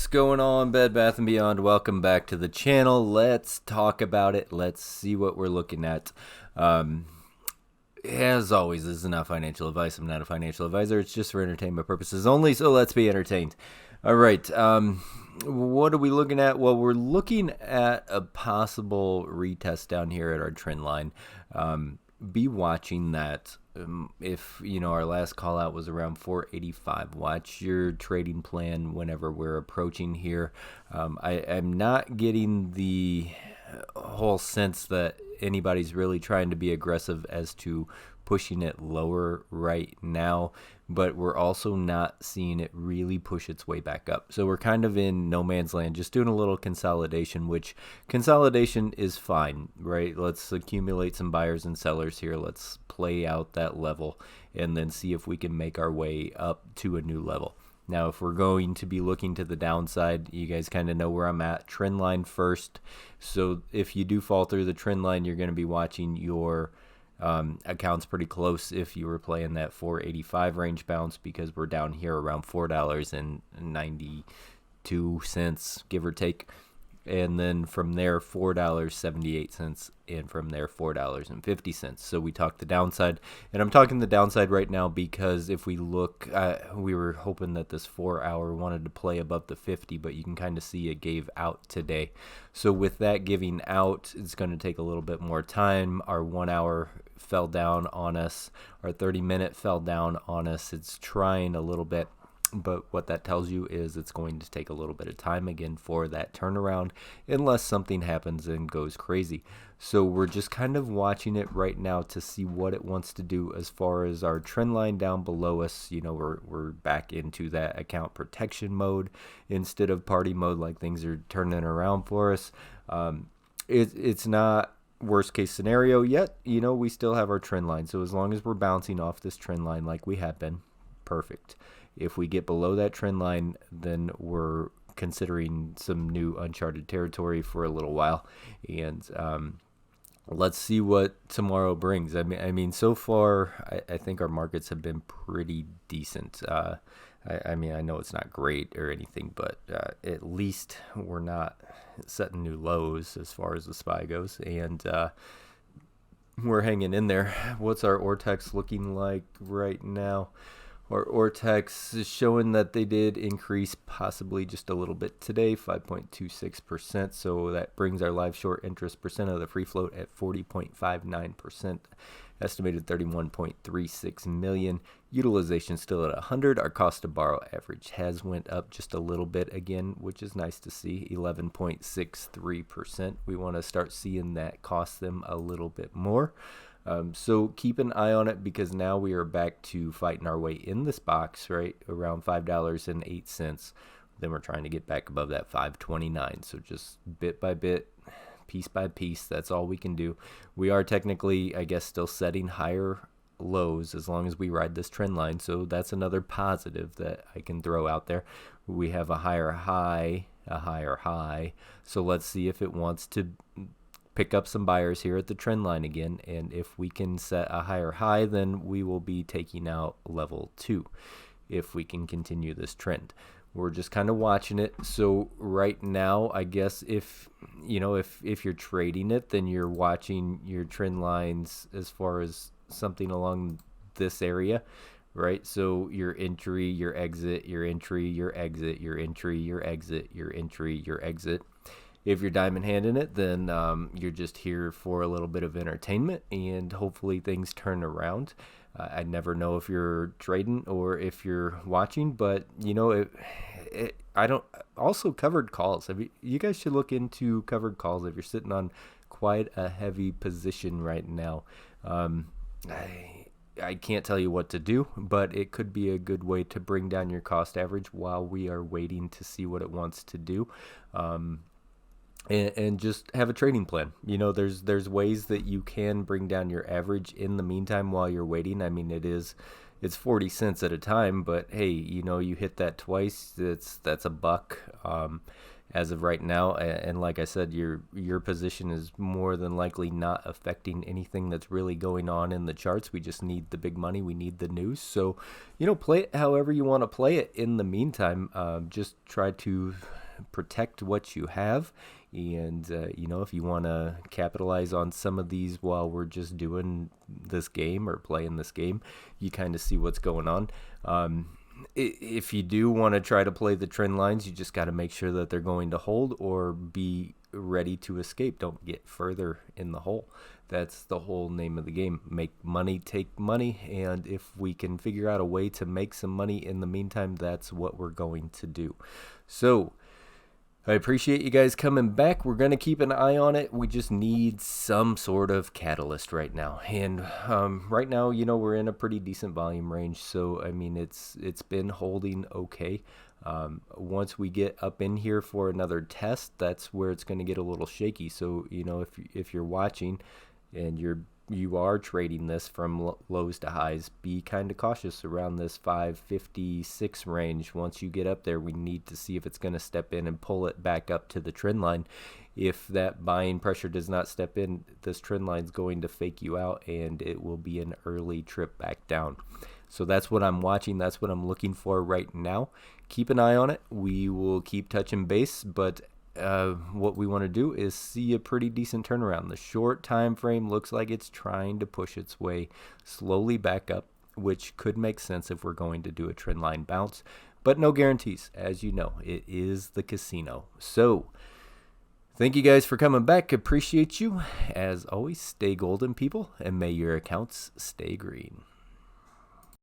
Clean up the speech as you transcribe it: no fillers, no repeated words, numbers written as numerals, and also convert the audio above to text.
What's going on, Bed Bath & Beyond? Welcome back to the channel. Let's talk about it. Let's see what we're looking at. As always, this is not financial advice. I'm not a financial advisor. It's just for entertainment purposes only, so let's be entertained. All right. What are we looking at? Well, we're looking at a possible retest down here at our trend line. Be watching that. If our last call out was around 485, watch your trading plan whenever we're approaching here. I'm not getting the whole sense that anybody's really trying to be aggressive as to pushing it lower right now, but we're also not seeing it really push its way back up. So we're kind of in no man's land, just doing a little consolidation, which consolidation is fine, right? Let's accumulate some buyers and sellers here. Let's play out that level and then see if we can make our way up to a new level. Now, if we're going to be looking to the downside, you guys kind of know where I'm at. Trend line first. So if you do fall through the trend line, you're going to be watching your accounts pretty close if you were playing that 485 range bounce, because we're down here around $4.92, give or take. And then from there, $4.78, and from there, $4.50. So we talked the downside, and I'm talking the downside right now because if we look, we were hoping that this 4-hour wanted to play above the 50, but you can kind of see it gave out today. So with that giving out, it's going to take a little bit more time. Our 1 hour fell down on us. Our 30-minute fell down on us. It's trying a little bit. But what that tells you is it's going to take a little bit of time again for that turnaround, unless something happens and goes crazy. So we're just kind of watching it right now to see what it wants to do as far as our trend line down below us. We're back into that account protection mode instead of party mode, like things are turning around for us. It's not worst case scenario yet. We still have our trend line. So as long as we're bouncing off this trend line like we have been, perfect. If we get below that trend line, then we're considering some new uncharted territory for a little while. And let's see what tomorrow brings. I mean, so far, I think our markets have been pretty decent. I know it's not great or anything, but at least we're not setting new lows as far as the SPY goes. And we're hanging in there. What's our ortex looking like right now? Our ortex is showing that they did increase possibly just a little bit today, 5.26%. So that brings our live short interest percent of the free float at 40.59%. Estimated 31.36 million. Utilization still at 100. Our cost to borrow average has went up just a little bit again, which is nice to see, 11.63%. We want to start seeing that cost them a little bit more. So keep an eye on it, because now we are back to fighting our way in this box, right, around $5.08. Then we're trying to get back above that $5.29. So just bit by bit, piece by piece, that's all we can do. We are technically, I guess, still setting higher lows as long as we ride this trend line. So that's another positive that I can throw out there. We have a higher high, a higher high. So let's see if it wants to pick up some buyers here at the trend line again, and if we can set a higher high, then we will be taking out level 2 if we can continue this trend. We're just kind of watching it. So right now, I guess if you're trading it, then you're watching your trend lines as far as something along this area, right? So your entry, your exit, your entry, your exit, your entry, your exit, your entry, your exit. If you're diamond handing it, then you're just here for a little bit of entertainment, and hopefully things turn around. I never know if you're trading or if you're watching, but I don't. Also, covered calls. You guys should look into covered calls if you're sitting on quite a heavy position right now. I can't tell you what to do, but it could be a good way to bring down your cost average while we are waiting to see what it wants to do. And just have a trading plan. There's ways that you can bring down your average in the meantime while you're waiting. I mean, it's 40 cents at a time, but hey, you hit that twice, that's a buck. as of right now. And like I said, your position is more than likely not affecting anything that's really going on in the charts. We just need the big money. We need the news. So, play it however you want to play it. In the meantime, just try to protect what you have. And, if you want to capitalize on some of these while we're just doing this game or playing this game, you kind of see what's going on. If you do want to try to play the trend lines, you just got to make sure that they're going to hold or be ready to escape. Don't get further in the hole. That's the whole name of the game. Make money, take money, and if we can figure out a way to make some money in the meantime, that's what we're going to do. So I appreciate you guys coming back. We're going to keep an eye on it. We just need some sort of catalyst right now. And right now, we're in a pretty decent volume range. So, I mean, it's been holding okay. Once we get up in here for another test, that's where it's going to get a little shaky. So, if you're watching and you are trading this from lows to highs, be kind of cautious around this 556 range. Once you get up there, we need to see if it's going to step in and pull it back up to the trend line. If that buying pressure does not step in, this trend line is going to fake you out, and it will be an early trip back down. So that's what I'm watching. That's what I'm looking for right now. Keep an eye on it. We will keep touching base, but what we want to do is see a pretty decent turnaround. The short time frame looks like it's trying to push its way slowly back up, which could make sense if we're going to do a trend line bounce, but no guarantees. As you know, it is the casino. So thank you guys for coming back. Appreciate you. As always, stay golden, people, and may your accounts stay green.